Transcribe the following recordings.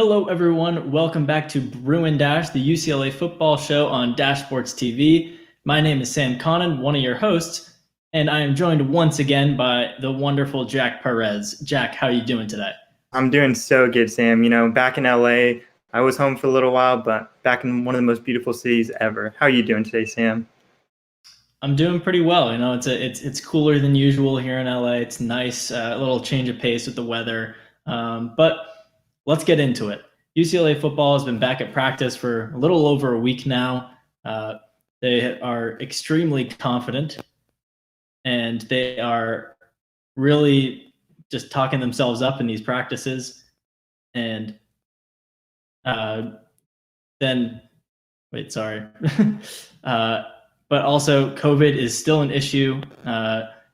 Hello, everyone. Welcome back to Bruin Dash, the UCLA football show on Dash Sports TV. My name is Sam Connon, one of your hosts, and I am joined once again by the wonderful Jack Perez. Jack, how are you doing today? I'm doing so good, Sam. Back in LA, I was home for a little while, but back in one of the most beautiful cities ever. How are you doing today, Sam? I'm doing pretty well. It's cooler than usual here in LA. It's nice, a little change of pace with the weather. But let's get into it. UCLA football has been back at practice for a little over a week now. They are extremely confident, and they are really just talking themselves up in these practices. And then, wait, sorry. But also, COVID is still an issue.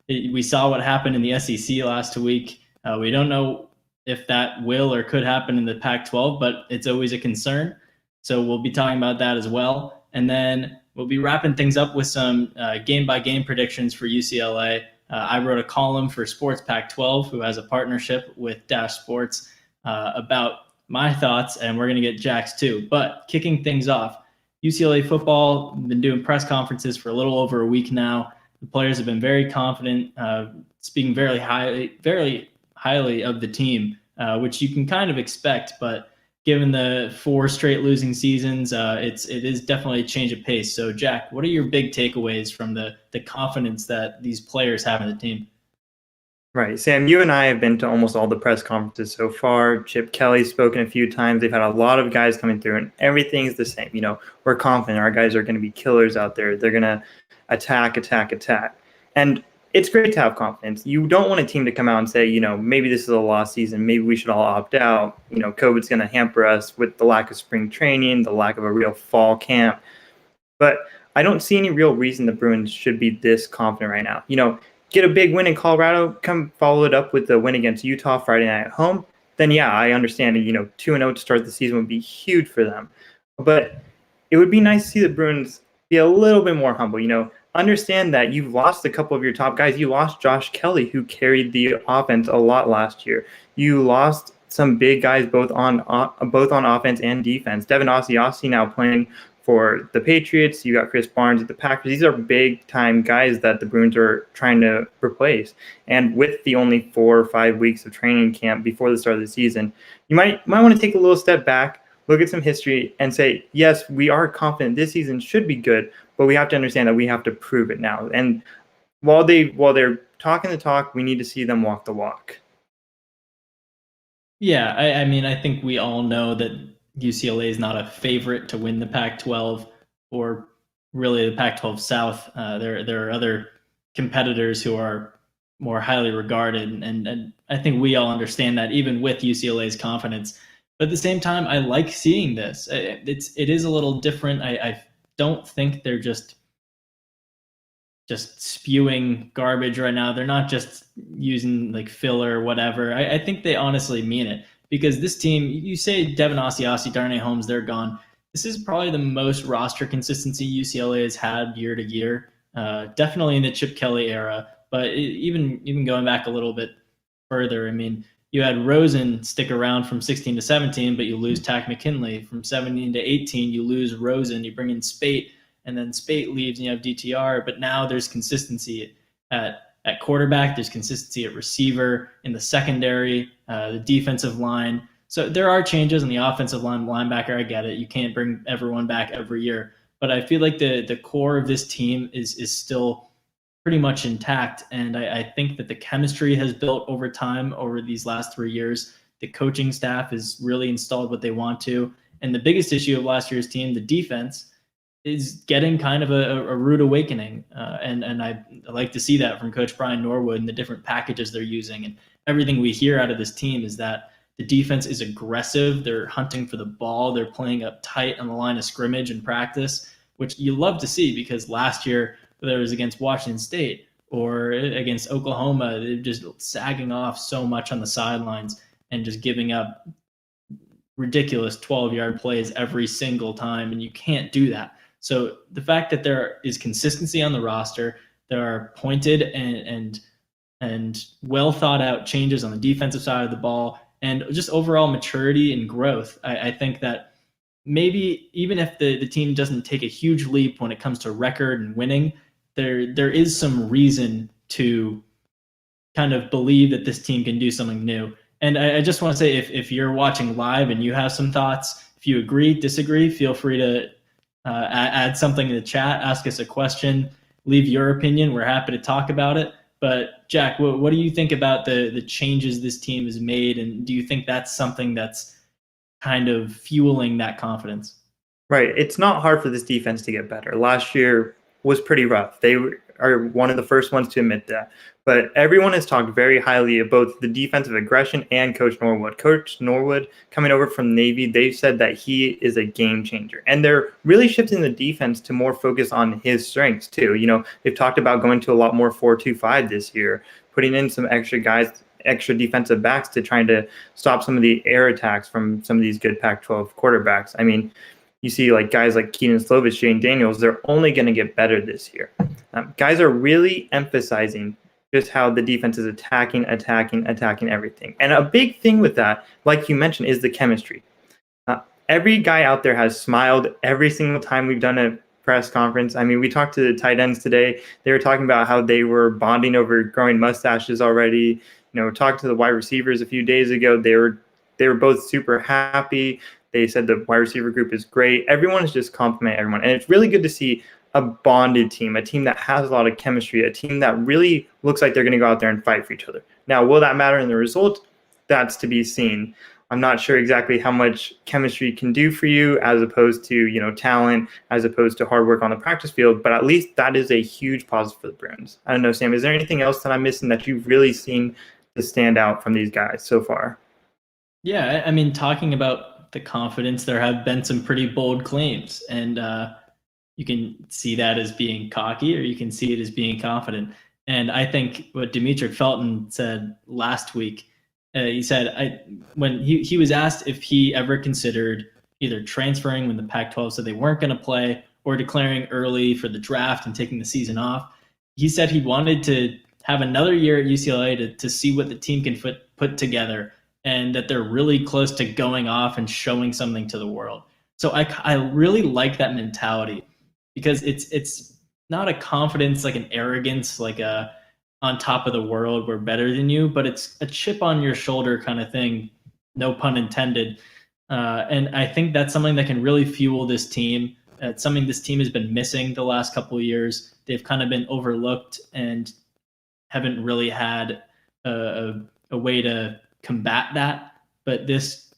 We saw what happened in the SEC last week. We don't know if that will or could happen in the Pac-12, but it's always a concern. So we'll be talking about that as well. And then we'll be wrapping things up with some game-by-game predictions for UCLA. I wrote a column for Sports Pac-12, who has a partnership with Dash Sports, about my thoughts, and we're going to get Jack's too. But kicking things off, UCLA football been doing press conferences for a little over a week now. The players have been very confident, speaking very highly of the team, which you can kind of expect. But given the 4 straight losing seasons, it is definitely a change of pace. So, Jack, what are your big takeaways from the confidence that these players have in the team? Right, Sam, you and I have been to almost all the press conferences so far. Chip Kelly's spoken a few times. They've had a lot of guys coming through, and everything's the same. We're confident our guys are going to be killers out there. They're going to attack. And it's great to have confidence. You don't want a team to come out and say, maybe this is a lost season. Maybe we should all opt out. COVID's going to hamper us with the lack of spring training, the lack of a real fall camp. But I don't see any real reason the Bruins should be this confident right now. Get a big win in Colorado, come follow it up with the win against Utah Friday night at home, then yeah, I understand it. 2-0 to start the season would be huge for them. But it would be nice to see the Bruins be a little bit more humble. Understand that you've lost a couple of your top guys. You lost Josh Kelly, who carried the offense a lot last year. You lost some big guys both on offense and defense. Devin Asiasi now playing for the Patriots. You got Chris Barnes at the Packers. These are big-time guys that the Bruins are trying to replace. And with the only 4 or 5 weeks of training camp before the start of the season, you might want to take a little step back, look at some history, and say, yes, we are confident this season should be good, but we have to understand that we have to prove it now. And while they're talking the talk, we need to see them walk the walk. Yeah, I think we all know that UCLA is not a favorite to win the Pac-12 or really the Pac-12 South. There are other competitors who are more highly regarded, and I think we all understand that even with UCLA's confidence. But at the same time, I like seeing this. It is a little different. I don't think they're just spewing garbage right now. They're not just using like filler or whatever. I think they honestly mean it. Because this team, you say Devin Asiasi, Darnay Holmes, they're gone. This is probably the most roster consistency UCLA has had year to year. Definitely in the Chip Kelly era, but even going back a little bit further, you had Rosen stick around from 16 to 17, but you lose Tack McKinley. From 17 to 18, you lose Rosen. You bring in Spate, and then Spate leaves, and you have DTR. But now there's consistency at quarterback, there's consistency at receiver, in the secondary, the defensive line. So there are changes in the offensive line, linebacker. I get it. You can't bring everyone back every year. But I feel like the core of this team is still pretty much intact. And I think that the chemistry has built over time over these last 3 years. The coaching staff has really installed what they want to. And the biggest issue of last year's team, the defense, is getting kind of a rude awakening. And I like to see that from Coach Brian Norwood and the different packages they're using. And everything we hear out of this team is that the defense is aggressive. They're hunting for the ball. They're playing up tight on the line of scrimmage in practice, which you love to see because last year, whether it was against Washington State or against Oklahoma, they're just sagging off so much on the sidelines and just giving up ridiculous 12-yard plays every single time. And you can't do that. So the fact that there is consistency on the roster, there are pointed and well thought out changes on the defensive side of the ball, and just overall maturity and growth. I think that maybe even if the team doesn't take a huge leap when it comes to record and winning, there is some reason to kind of believe that this team can do something new. And I just want to say, if you're watching live and you have some thoughts, if you agree, disagree, feel free to add something in the chat, ask us a question, leave your opinion. We're happy to talk about it. But Jack, what do you think about the changes this team has made, and do you think that's something that's kind of fueling that confidence? Right. It's not hard for this defense to get better. Last year was pretty rough. They are one of the first ones to admit that. But everyone has talked very highly of both the defensive aggression and Coach Norwood. Coach Norwood, coming over from Navy, they've said that he is a game changer. And they're really shifting the defense to more focus on his strengths, too. You know, they've talked about going to a lot more 4-2-5 this year, putting in some extra guys, extra defensive backs to trying to stop some of the air attacks from some of these good Pac-12 quarterbacks. I mean, you see like guys like Keenan Slovis, Jane Daniels, they're only going to get better this year. Guys are really emphasizing just how the defense is attacking everything. And a big thing with that, like you mentioned, is the chemistry. Every guy out there has smiled every single time we've done a press conference. I mean, we talked to the tight ends today. They were talking about how they were bonding over growing mustaches already. You know, talked to the wide receivers a few days ago. They were both super happy. They said the wide receiver group is great. Everyone is just complimenting everyone. And it's really good to see a bonded team, a team that has a lot of chemistry, a team that really looks like they're going to go out there and fight for each other. Now, will that matter in the result? That's to be seen. I'm not sure exactly how much chemistry can do for you as opposed to, you know, talent, as opposed to hard work on the practice field, but at least that is a huge positive for the Bruins. I don't know, Sam, is there anything else that I'm missing that you've really seen to stand out from these guys so far? Yeah, I mean, talking about the confidence, there have been some pretty bold claims, and you can see that as being cocky, or you can see it as being confident. And I think what Demetric Felton said last week, he said when he was asked if he ever considered either transferring when the Pac-12 said they weren't going to play, or declaring early for the draft and taking the season off. He said he wanted to have another year at UCLA to see what the team can put together, and that they're really close to going off and showing something to the world. So I really like that mentality, because it's not a confidence, like an arrogance, like a on top of the world, we're better than you, but it's a chip on your shoulder kind of thing, no pun intended. And I think that's something that can really fuel this team. It's something this team has been missing the last couple of years. They've kind of been overlooked and haven't really had a way to combat that. But this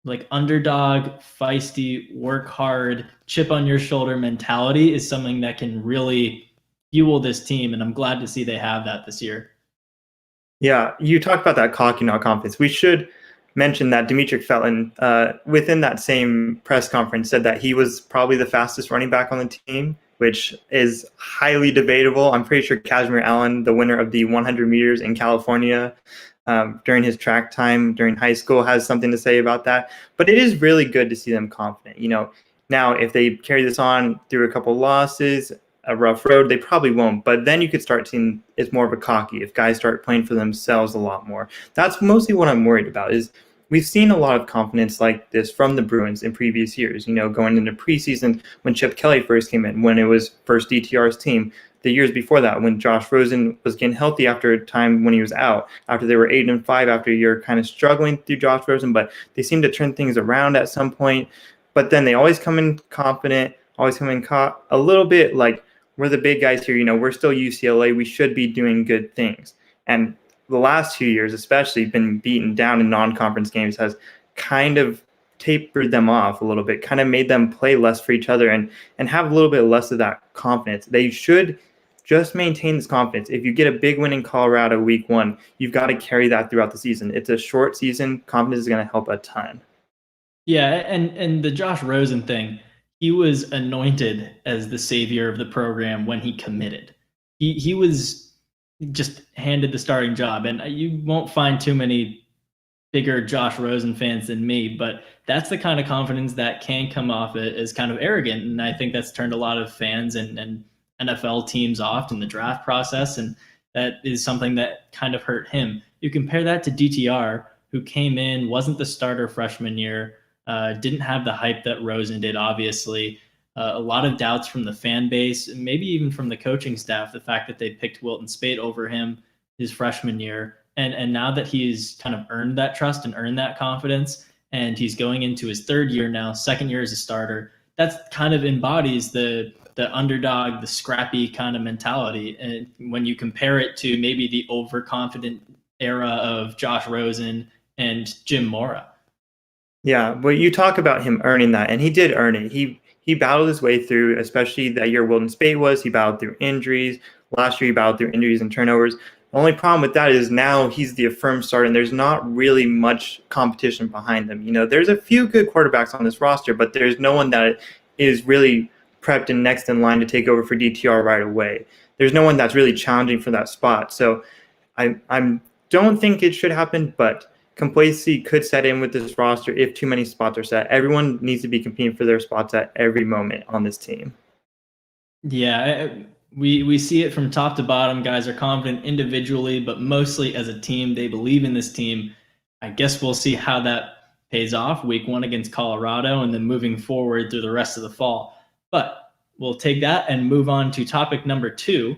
like underdog, feisty, work hard, chip on your shoulder mentality is something that can really fuel this team. And I'm glad to see they have that this year. Yeah, you talked about that cocky, not confidence. We should mention that Demetric Felton, within that same press conference, said that he was probably the fastest running back on the team, which is highly debatable. I'm pretty sure Kashmir Allen, the winner of the 100 meters in California during his track time during high school, has something to say about that. But it is really good to see them confident. You know, now if they carry this on through a couple losses, a rough road, they probably won't. But then you could start seeing it's more of a cocky if guys start playing for themselves a lot more. That's mostly what I'm worried about. Is we've seen a lot of confidence like this from the Bruins in previous years, you know, going into preseason when Chip Kelly first came in, when it was first DTR's team, the years before that, when Josh Rosen was getting healthy after a time when he was out, after they were 8-5 after a year kind of struggling through Josh Rosen, but they seemed to turn things around at some point. But then they always come in confident, always come in a little bit like, we're the big guys here, you know, we're still UCLA, we should be doing good things. And the last 2 years, especially, been beaten down in non-conference games has kind of tapered them off a little bit, kind of made them play less for each other and have a little bit less of that confidence. They should just maintain this confidence. If you get a big win in Colorado week 1, you've got to carry that throughout the season. It's a short season. Confidence is going to help a ton. Yeah, and the Josh Rosen thing, he was anointed as the savior of the program when he committed. He was just handed the starting job, and you won't find too many bigger Josh Rosen fans than me, but that's the kind of confidence that can come off as kind of arrogant, and I think that's turned a lot of fans and NFL teams off in the draft process, and that is something that kind of hurt him. You compare that to DTR, who came in, wasn't the starter freshman year, didn't have the hype that Rosen did, obviously. A lot of doubts from the fan base, and maybe even from the coaching staff, the fact that they picked Wilton Speight over him his freshman year. And now that he's kind of earned that trust and earned that confidence, and he's going into his third year now, second year as a starter, that kind of embodies the underdog, the scrappy kind of mentality. And when you compare it to maybe the overconfident era of Josh Rosen and Jim Mora. Yeah, but you talk about him earning that, and he did earn it. He battled his way through, especially that year Wilton Speight was. He battled through injuries. Last year, he battled through injuries and turnovers. The only problem with that is now he's the affirmed starter, and there's not really much competition behind him. There's a few good quarterbacks on this roster, but there's no one that is really prepped and next in line to take over for DTR right away. There's no one that's really challenging for that spot. So I don't think it should happen, but complacency could set in with this roster if too many spots are set. Everyone needs to be competing for their spots at every moment on this team. Yeah, we see it from top to bottom. Guys are confident individually, but mostly as a team. They believe in this team. I guess we'll see how that pays off week 1 against Colorado and then moving forward through the rest of the fall. But we'll take that and move on to topic number 2,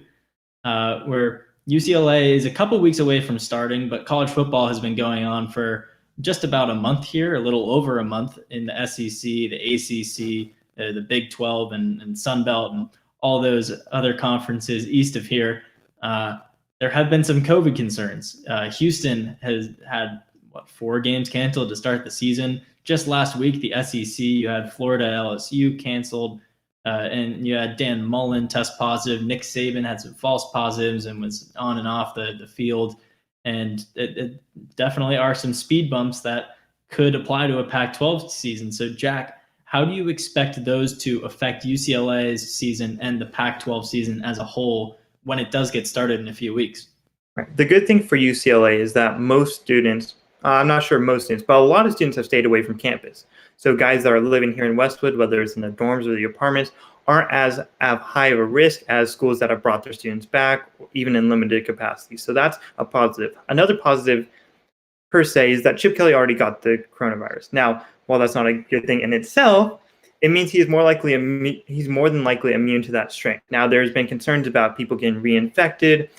where UCLA is a couple weeks away from starting, but college football has been going on for just about a month here, a little over a month in the SEC, the ACC, the Big 12, and Sun Belt, and all those other conferences east of here. There have been some COVID concerns. Houston has had 4 games canceled to start the season. Just last week, the SEC, you had Florida LSU canceled. And you had Dan Mullen test positive. Nick Saban had some false positives and was on and off the field. And it definitely are some speed bumps that could apply to a Pac-12 season. So, Jack, how do you expect those to affect UCLA's season and the Pac-12 season as a whole when it does get started in a few weeks? Right. The good thing for UCLA is that most students, I'm not sure most students, but a lot of students have stayed away from campus. So guys that are living here in Westwood, whether it's in the dorms or the apartments, aren't as high of a risk as schools that have brought their students back, even in limited capacity. So that's a positive. Another positive per se is that Chip Kelly already got the coronavirus. Now, while that's not a good thing in itself, it means he's more than likely immune to that strain. Now, there's been concerns about people getting reinfected.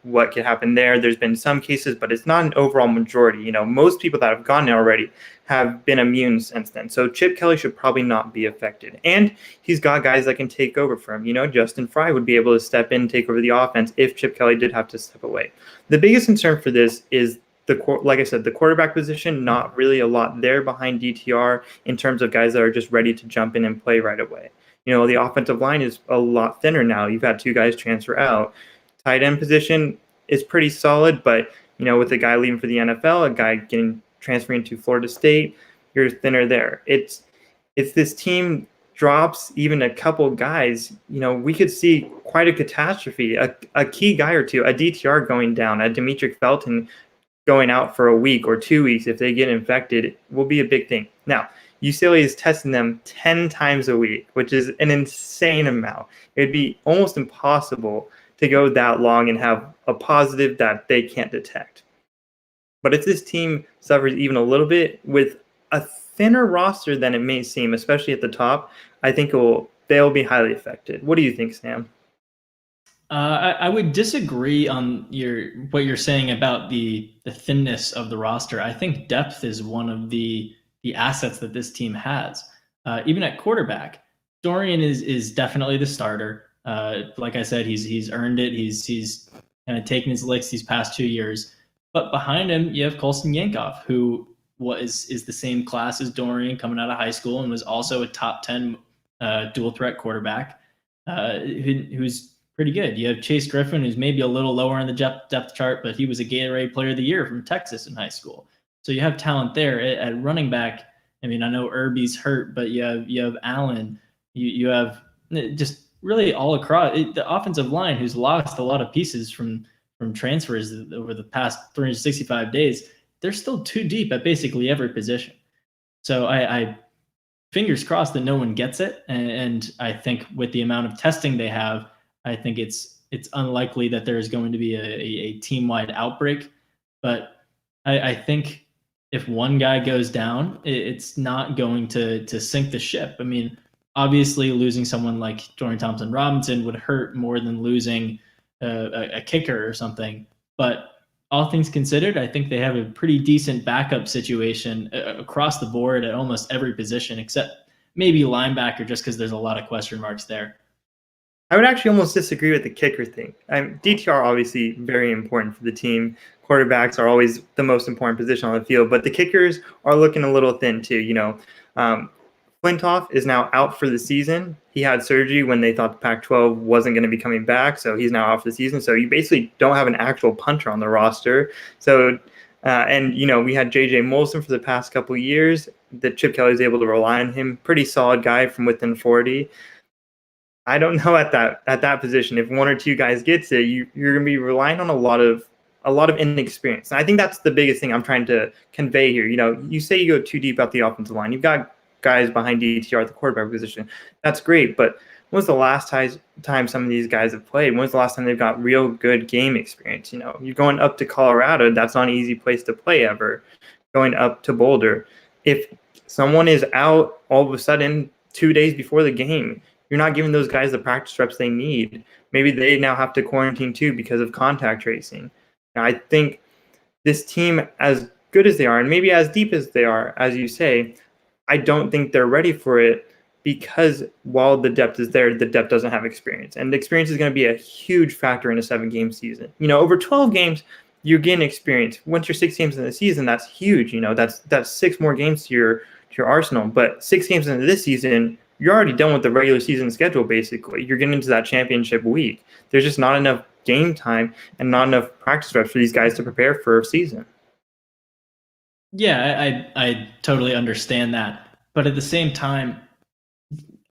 What could happen there. There's been some cases, but it's not an overall majority. Most people that have gotten it already have been immune since then. So Chip Kelly should probably not be affected. And he's got guys that can take over for him. Justin Fry would be able to step in, take over the offense if Chip Kelly did have to step away. The biggest concern for this is like I said, the quarterback position, not really a lot there behind DTR in terms of guys that are just ready to jump in and play right away. The offensive line is a lot thinner now. You've had 2 guys transfer out. Tight end position is pretty solid, but with a guy leaving for the NFL, a guy transferring to Florida State, you're thinner there. It's this team drops even a couple guys, we could see quite a catastrophe. A key guy or two, a DTR going down, a Demetric Felton going out for a week or 2 weeks if they get infected will be a big thing. Now, UCLA is testing them 10 times a week, which is an insane amount. It'd be almost impossible to go that long and have a positive that they can't detect. But if this team suffers even a little bit with a thinner roster than it may seem, especially at the top, I think they'll be highly affected. What do you think, Sam? I would disagree on what you're saying about the thinness of the roster. I think depth is one of the assets that this team has. Even at quarterback, Dorian is definitely the starter. Like I said, he's earned it. He's kind of taken his licks these past 2 years. But behind him, you have Colson Yankoff, who is the same class as Dorian coming out of high school and was also a top 10 dual threat quarterback who's pretty good. You have Chase Griffin, who's maybe a little lower on the depth chart, but he was a Gatorade Player of the Year from Texas in high school. So you have talent there at running back. I mean, I know Irby's hurt, but you have Allen. You have just really all across the offensive line, who's lost a lot of pieces from transfers over the past 365 days. They're still too deep at basically every position. So I fingers crossed that no one gets it. And I think with the amount of testing they have, I think it's unlikely that there's going to be a team-wide outbreak. But I think if one guy goes down, it's not going to sink the ship. I mean, obviously, losing someone like Dorian Thompson Robinson would hurt more than losing a kicker or something. But all things considered, I think they have a pretty decent backup situation across the board at almost every position, except maybe linebacker, just because there's a lot of question marks there. I would actually almost disagree with the kicker thing. DTR obviously very important for the team. Quarterbacks are always the most important position on the field, but the kickers are looking a little thin too. Flintoff is now out for the season. He had surgery when they thought the Pac-12 wasn't going to be coming back, so he's now out for the season. So you basically don't have an actual punter on the roster. So, we had J.J. Molson for the past couple of years. That Chip Kelly was able to rely on him. Pretty solid guy from within 40. I don't know at that position. If one or two guys gets it, you're going to be relying on a lot of inexperience. And I think that's the biggest thing I'm trying to convey here. You say you go too deep out the offensive line. You've got guys behind DTR at the quarterback position. That's great, but when was the last time some of these guys have played? When was the last time they've got real good game experience? You're going up to Colorado. That's not an easy place to play ever. Going up to Boulder. If someone is out all of a sudden 2 days before the game, you're not giving those guys the practice reps they need. Maybe they now have to quarantine too because of contact tracing. Now, I think this team, as good as they are, and maybe as deep as they are, as you say, I don't think they're ready for it because while the depth is there, the depth doesn't have experience. And the experience is going to be a huge factor in a 7-game season. Over 12 games, you're getting experience. Once you're 6 games in the season, that's huge. That's 6 more games to your arsenal. But 6 games into this season, you're already done with the regular season schedule, basically. You're getting into that championship week. There's just not enough game time and not enough practice reps for these guys to prepare for a season. Yeah, I totally understand that. But at the same time,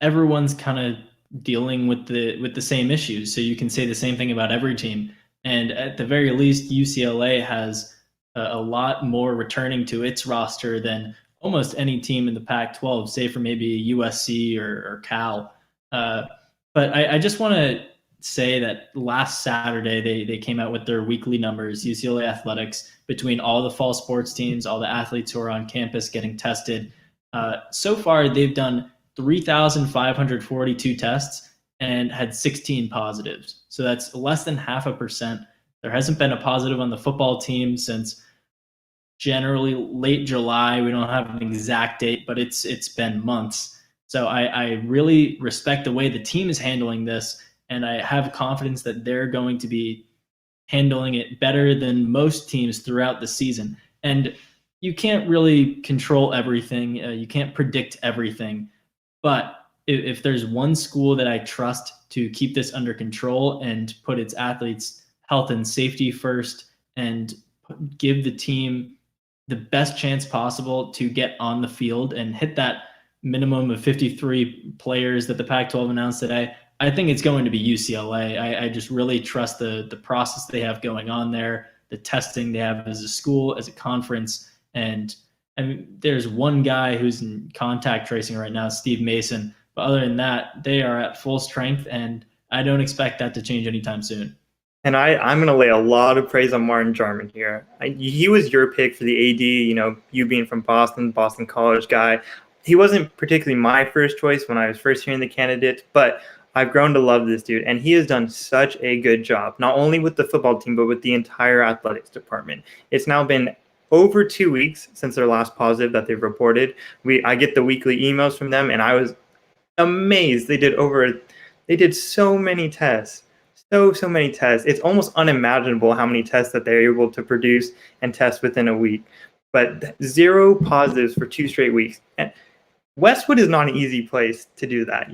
everyone's kind of dealing with the same issues. So you can say the same thing about every team. And at the very least, UCLA has a lot more returning to its roster than almost any team in the Pac-12, save for maybe USC or Cal. But I just want to say that last Saturday they came out with their weekly numbers, UCLA Athletics, between all the fall sports teams, all the athletes who are on campus getting tested. So far, they've done 3,542 tests and had 16 positives. So that's less than 0.5%. There hasn't been a positive on the football team since generally late July. We don't have an exact date, but it's been months. So I really respect the way the team is handling this, and I have confidence that they're going to be handling it better than most teams throughout the season. And you can't really control everything. You can't predict everything. But if there's one school that I trust to keep this under control and put its athletes' health and safety first and give the team the best chance possible to get on the field and hit that minimum of 53 players that the Pac-12 announced today, I think it's going to be UCLA. I just really trust the process they have going on there, the testing they have as a school, as a conference. And I mean, there's one guy who's in contact tracing right now, Steve Mason. But other than that, they are at full strength, and I don't expect that to change anytime soon. And I'm going to lay a lot of praise on Martin Jarman here. He was your pick for the AD, you being from Boston College guy. He wasn't particularly my first choice when I was first hearing the candidates, but I've grown to love this dude, and he has done such a good job, not only with the football team, but with the entire athletics department. It's now been over 2 weeks since their last positive that they've reported. I get the weekly emails from them, and I was amazed. They did so many tests. So many tests. It's almost unimaginable how many tests that they're able to produce and test within a week. But 0 positives for 2 straight weeks. And Westwood is not an easy place to do that.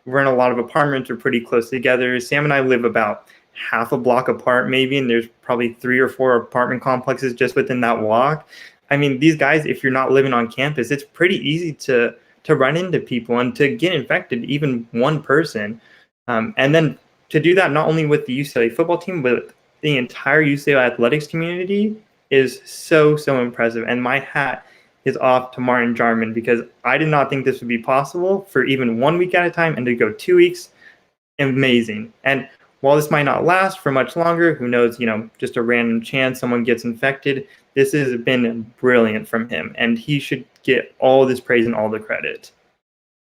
We're in a lot of apartments. We're pretty close together. Sam and I live about half a block apart maybe, and there's probably 3 or 4 apartment complexes just within that walk. I mean, these guys, if you're not living on campus, it's pretty easy to run into people and to get infected, even one person. And then to do that not only with the UCLA football team, but the entire UCLA athletics community is so impressive. And my hat is off to Martin Jarman, because I did not think this would be possible for even 1 week at a time, and to go 2 weeks, amazing. And while this might not last for much longer, who knows, just a random chance someone gets infected, this has been brilliant from him, and he should get all this praise and all the credit.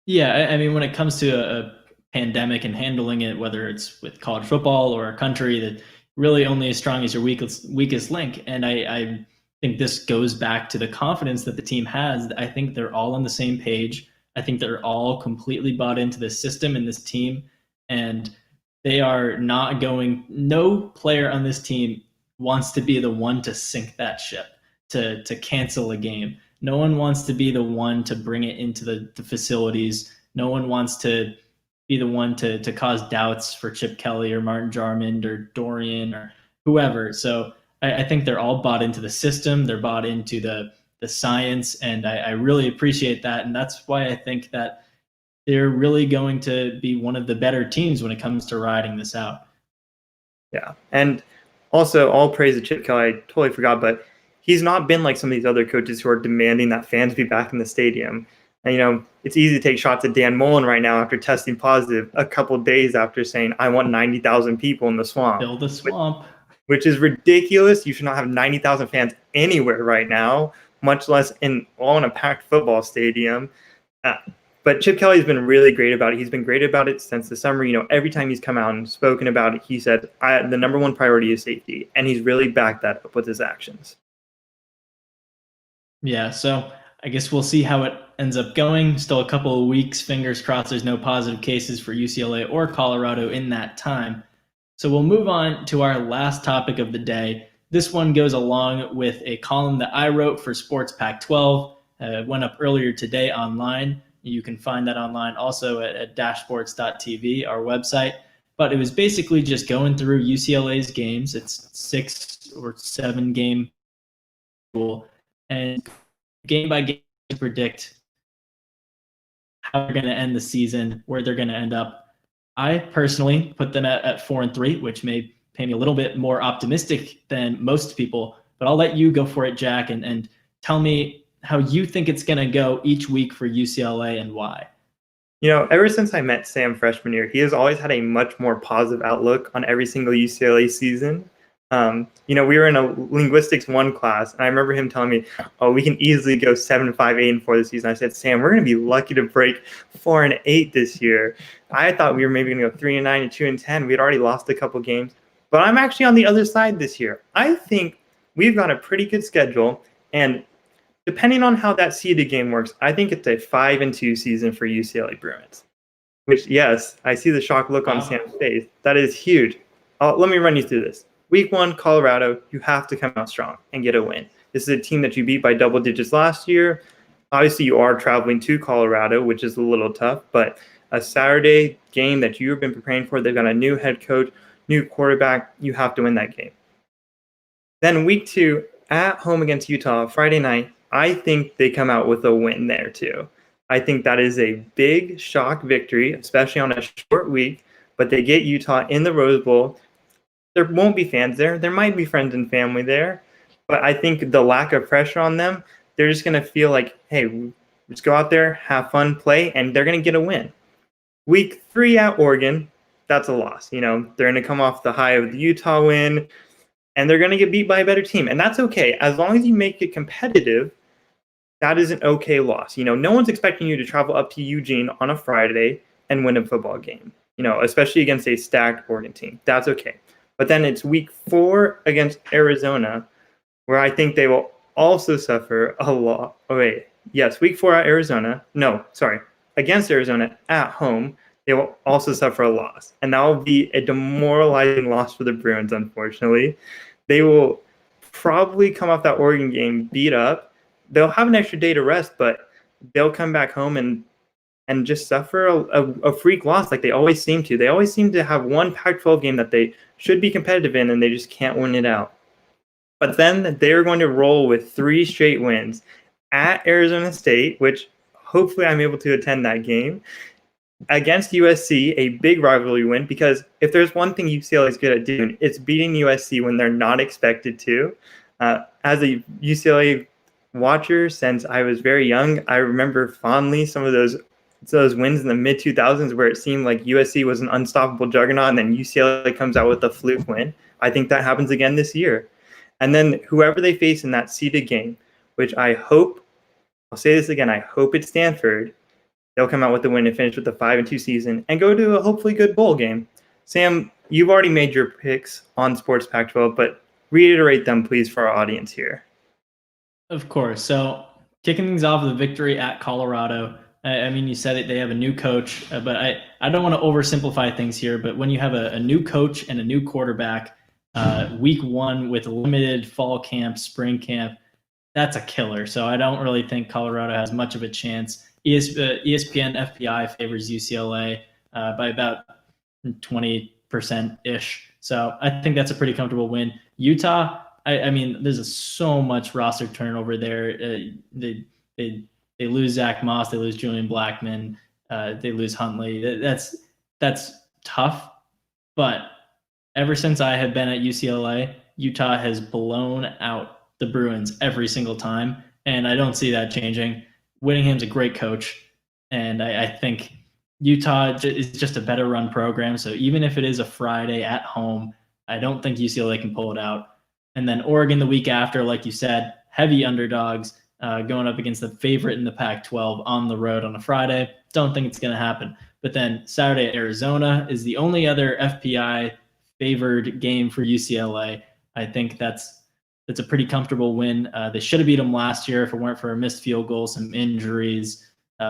Yeah, I mean, when it comes to a pandemic and handling it, whether it's with college football or a country that really only as strong as your weakest link, and I think this goes back to the confidence that the team has. I think they're all on the same page. I think they're all completely bought into this system and this team, and they are not going. No player on this team wants to be the one to sink that ship, to cancel a game. No one wants to be the one to bring it into the facilities. No one wants to be the one to cause doubts for Chip Kelly or Martin Jarmond or Dorian or whoever. So I think they're all bought into the system. They're bought into the science, and I really appreciate that. And that's why I think that they're really going to be one of the better teams when it comes to riding this out. Yeah, and also all praise to Chip Kelly. I totally forgot, but he's not been like some of these other coaches who are demanding that fans be back in the stadium. And, it's easy to take shots at Dan Mullen right now after testing positive a couple of days after saying, I want 90,000 people in the swamp. Fill the swamp. Which is ridiculous. You should not have 90,000 fans anywhere right now, much less in a packed football stadium. But Chip Kelly's been really great about it. He's been great about it since the summer. Every time he's come out and spoken about it, he said, the number one priority is safety. And he's really backed that up with his actions. Yeah, so I guess we'll see how it ends up going. Still a couple of weeks. Fingers crossed there's no positive cases for UCLA or Colorado in that time. So we'll move on to our last topic of the day. This one goes along with a column that I wrote for Sports Pac-12. It went up earlier today online. You can find that online also at dashsports.tv, our website. But it was basically just going through UCLA's games. It's 6 or 7 game pool, and game by game to predict how they're going to end the season, where they're going to end up. I personally put them at 4-3, which may paint me a little bit more optimistic than most people. But I'll let you go for it, Jack, and tell me how you think it's going to go each week for UCLA and why. Ever since I met Sam freshman year, he has always had a much more positive outlook on every single UCLA season. We were in a linguistics 1 class, and I remember him telling me, we can easily go 7-5, 8-4 this season. I said, Sam, we're going to be lucky to break 4-8 this year. I thought we were maybe going to go 3-9 and 2-10. We had already lost a couple games, but I'm actually on the other side this year. I think we've got a pretty good schedule, and depending on how that seeded game works, I think it's a 5-2 season for UCLA Bruins. Which, yes, I see the shocked look on Sam's face. That is huge. Let me run you through this. Week 1, Colorado, you have to come out strong and get a win. This is a team that you beat by double digits last year. Obviously, you are traveling to Colorado, which is a little tough, but a Saturday game that you've been preparing for, they've got a new head coach, new quarterback. You have to win that game. Then week 2, at home against Utah, Friday night, I think they come out with a win there too. I think that is a big shock victory, especially on a short week, but they get Utah in the Rose Bowl. There won't be fans there. There might be friends and family there, but I think the lack of pressure on them, they're just going to feel like, hey, let's go out there, have fun, play, and they're going to get a win. Week 3 at Oregon, that's a loss. They're going to come off the high of the Utah win, and they're going to get beat by a better team, and that's okay. As long as you make it competitive, that is an okay loss. No one's expecting you to travel up to Eugene on a Friday and win a football game, especially against a stacked Oregon team. That's okay. But then it's week 4 against Arizona, where I think they will also suffer a lot. Week 4 at Arizona. No, sorry. Against Arizona at home, they will also suffer a loss. And that will be a demoralizing loss for the Bruins, unfortunately. They will probably come off that Oregon game beat up. They'll have an extra day to rest, but they'll come back home and just suffer a freak loss like they always seem to. They always seem to have one Pac-12 game that they should be competitive in, and they just can't win it out. But then they're going to roll with 3 straight wins at Arizona State, which hopefully I'm able to attend that game, against USC, a big rivalry win, because if there's one thing UCLA is good at doing, it's beating USC when they're not expected to. As a UCLA watcher since I was very young, I remember fondly some of those It's those wins in the mid 2000s where it seemed like USC was an unstoppable juggernaut, and then UCLA comes out with a fluke win. I think that happens again this year. And then whoever they face in that seeded game, which I hope, I'll say this again, I hope it's Stanford. They'll come out with the win and finish with the 5-2 season and go to a hopefully good bowl game. Sam, you've already made your picks on Sports Pac-12, but reiterate them, please, for our audience here. Of course. So kicking things off with a victory at Colorado. I mean, you said it, they have a new coach, but I don't want to oversimplify things here, but when you have a new coach and a new quarterback, week one with limited fall camp, spring camp, that's a killer. So I don't really think Colorado has much of a chance. ESPN FPI favors UCLA by about 20%-ish. So I think that's a pretty comfortable win. Utah, I mean, there's so much roster turnover there. They lose Zach Moss, they lose Julian Blackmon, they lose Huntley. That's tough. But ever since I have been at UCLA, Utah has blown out the Bruins every single time, and I don't see that changing. Whittingham's a great coach, and I think Utah is just a better run program. So even if it is a Friday at home, I don't think UCLA can pull it out. And then Oregon the week after, like you said, heavy underdogs going up against the favorite in the Pac-12 on the road on a Friday. Don't think it's going to happen. But then Saturday, Arizona is the only other FPI favored game for UCLA. I think that's a pretty comfortable win. They should have beat them last year if it weren't for a missed field goal, some injuries,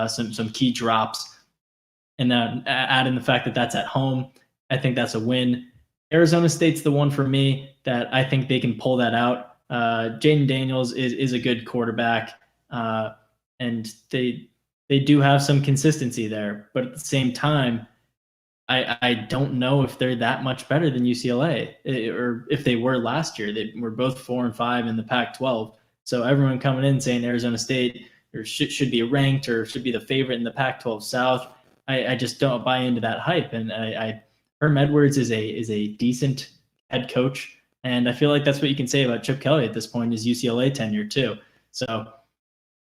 some key drops. And then add in the fact that that's at home, I think that's a win. Arizona State's the one for me that I think they can pull that out. Jaden Daniels is a good quarterback, and they do have some consistency there. But at the same time, I don't know if they're that much better than UCLA, or if they were last year. They were both 4-5 in the Pac-12. So everyone coming in saying Arizona State or should be ranked or should be the favorite in the Pac-12 South, I just don't buy into that hype. And Herm Edwards is a decent head coach, and I feel like that's what you can say about Chip Kelly at this point, is UCLA tenure too. So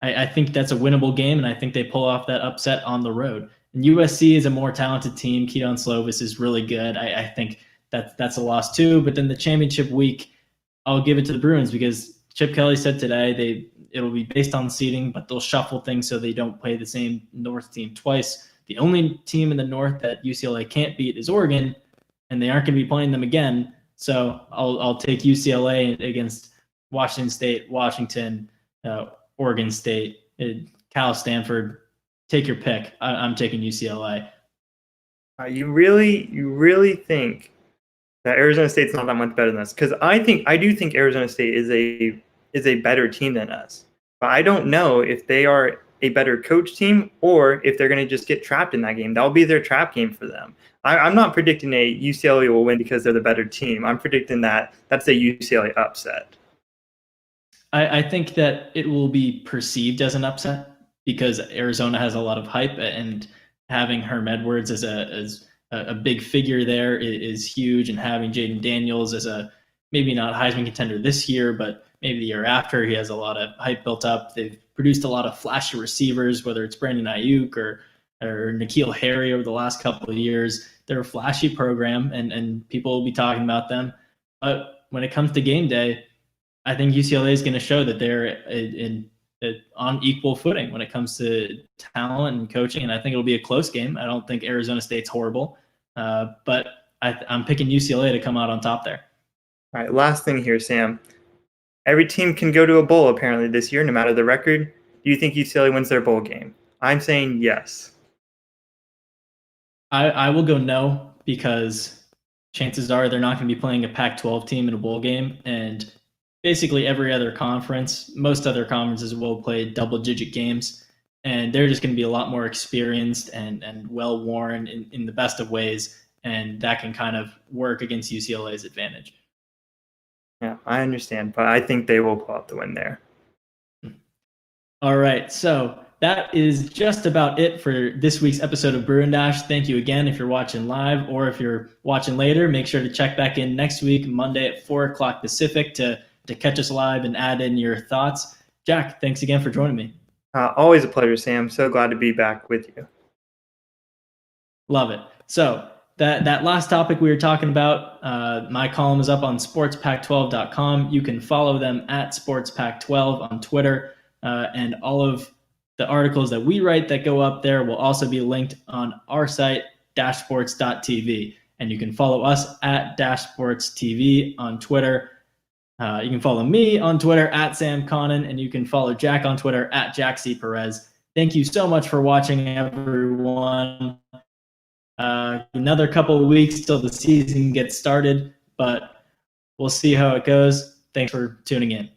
I think that's a winnable game, and I think they pull off that upset on the road. And USC is a more talented team. Keaton Slovis is really good. I think that's a loss too. But then the championship week, I'll give it to the Bruins because Chip Kelly said today it'll be based on seeding, but they'll shuffle things so they don't play the same North team twice. The only team in the North that UCLA can't beat is Oregon, and they aren't going to be playing them again. So I'll take UCLA against Washington State, Washington, Oregon State, Cal, Stanford. Take your pick. I'm taking UCLA. You really think that Arizona State's not that much better than us? Because I do think Arizona State is a better team than us. But I don't know if they are a better coach team or if they're going to just get trapped in that game. That'll be their trap game for them. I'm not predicting a UCLA will win because they're the better team. I'm predicting that's a UCLA upset. I think that it will be perceived as an upset because Arizona has a lot of hype, and having Herm Edwards as a big figure there is huge, and having Jaden Daniels as a maybe not Heisman contender this year, but maybe the year after, he has a lot of hype built up. They've produced a lot of flashy receivers, whether it's Brandon Ayuk or N'Keal Harry over the last couple of years. They're a flashy program, and people will be talking about them. But when it comes to game day, I think UCLA is going to show that they're on equal footing when it comes to talent and coaching, and I think it'll be a close game. I don't think Arizona State's horrible, but I'm picking UCLA to come out on top there. All right, last thing here, Sam. Every team can go to a bowl apparently this year, no matter the record. Do you think UCLA wins their bowl game? I'm saying yes. I will go no, because chances are they're not going to be playing a Pac-12 team in a bowl game, and basically every other conference, most other conferences will play double-digit games, and they're just going to be a lot more experienced and well-worn in the best of ways, and that can kind of work against UCLA's advantage. Yeah, I understand, but I think they will pull out the win there. All right, so that is just about it for this week's episode of Bruin Dash. Thank you again if you're watching live, or if you're watching later, make sure to check back in next week, Monday at 4 o'clock Pacific, to catch us live and add in your thoughts. Jack, thanks again for joining me. Always a pleasure, Sam. So glad to be back with you. Love it. So that last topic we were talking about, my column is up on sportspac12.com. You can follow them at sportspac12 on Twitter, and all of the articles that we write that go up there will also be linked on our site, dashsports.tv. And you can follow us at dashsportstv on Twitter. You can follow me on Twitter at Sam Connon, and you can follow Jack on Twitter at Jack C. Perez. Thank you so much for watching, everyone. Another couple of weeks till the season gets started, but we'll see how it goes. Thanks for tuning in.